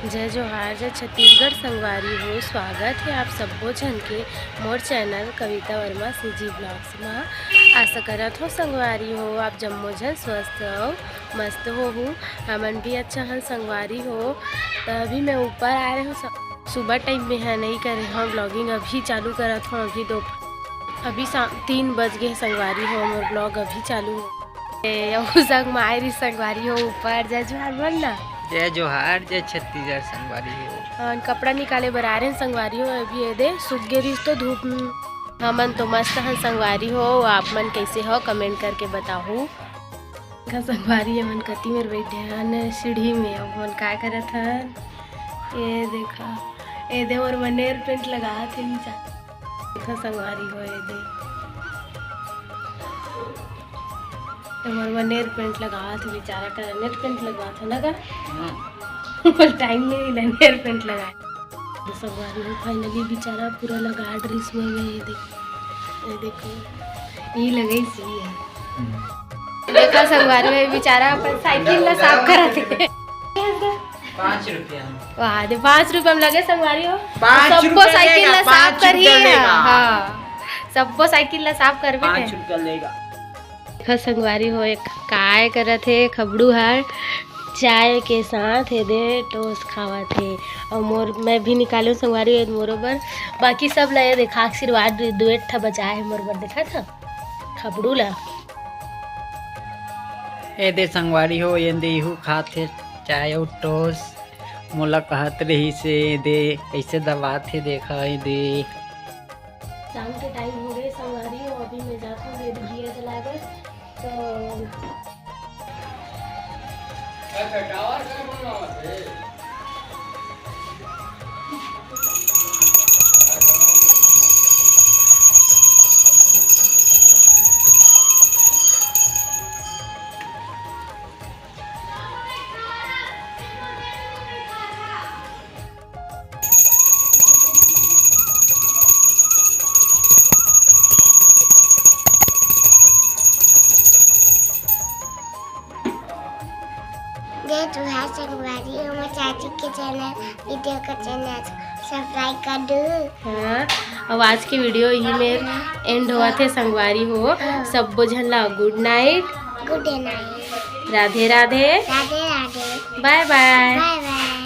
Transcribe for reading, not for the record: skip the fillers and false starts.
जय जोहार जय छत्तीसगढ़ संगवारी हो। स्वागत है आप सब्बो झन के मोर चैनल कविता वर्मा सीजी ब्लॉग्स में। आशा करत हो संगवारी हो आप जम्मो झन स्वस्थ हो मस्त हो। हमन भी अच्छा हन संगवारी हो। तो अभी मैं ऊपर आ रहे हूँ, सुबह टाइम में है नहीं करे हूँ ब्लॉगिंग, अभी चालू करत हूँ। अभी 3 बज गए संगवारी हो, मोर ब्लॉग अभी चालू हो। संग मायरी संगवारी हो ऊपर। जय जोहार बोल ना। जय जोहार जय छत्तीसगढ़ संगवारी हो। कपड़ा निकाले बर आ रहे हैं संगवारी हो। अभी ये दे सूख गई तो धूप में। हमन तो मस्त हन संगवारी हो। आप मन कैसे हो कमेंट करके बताओ। संगवारी मन कति मेर बैठे हन सीढ़ी में। अब मन का करत हन ये देखा, ये दे और मनेर पेंट लगा थे नीचा। देखा संगवारी हो ये दे नेल पेंट लगा थे बेचारा का। नेल पेंट लगवा था ना का टाइम नहीं मिला नेल पेंट लगाए। तो संगवारी हो फाइनली बेचारा पूरा लगा ड्रेस में। ये देखो ये लगे सी है। देखा संगवारी हो बेचारा अपन साइकिल ला साफ करत है। 5 रुपया वाह दे 5 रुपया में लगे संगवारी हो। सबको साइकिल ला साफ करी है। हाँ सबको साइकिल ला साफ करबे 5 रुपया लेगा। संगवारी हो एक काय करत है खबड़ू हर चाय के साथ है दे टोस्ट खावा थे। और मोर मैं भी निकालूँ संगवारी हो मोर बर। बाकी सब लगे देखा आशीर्वाद दुएट ठा बचाए है मोर बर। देखा था खबड़ू ला ए दे संगवारी हो ये दे इहू खाथे चाय और टोस्ट। मोला कहत रही से दे कैसे दबाथे देखा ये दे। शाम के टाइम हो गए संगवारी हो। अभी मैं जाता हूँ दिया जला कर तो जय जोहार संगवारी हो। मैं चाची के चैनल वीडियो का चैनल सब्सक्राइब कर दो। हाँ अब आज की वीडियो यही में एंड हुआ थे संगवारी हो। सब झन ला good night. Good night. Radhe Radhe Radhe Radhe. Bye bye. Bye bye.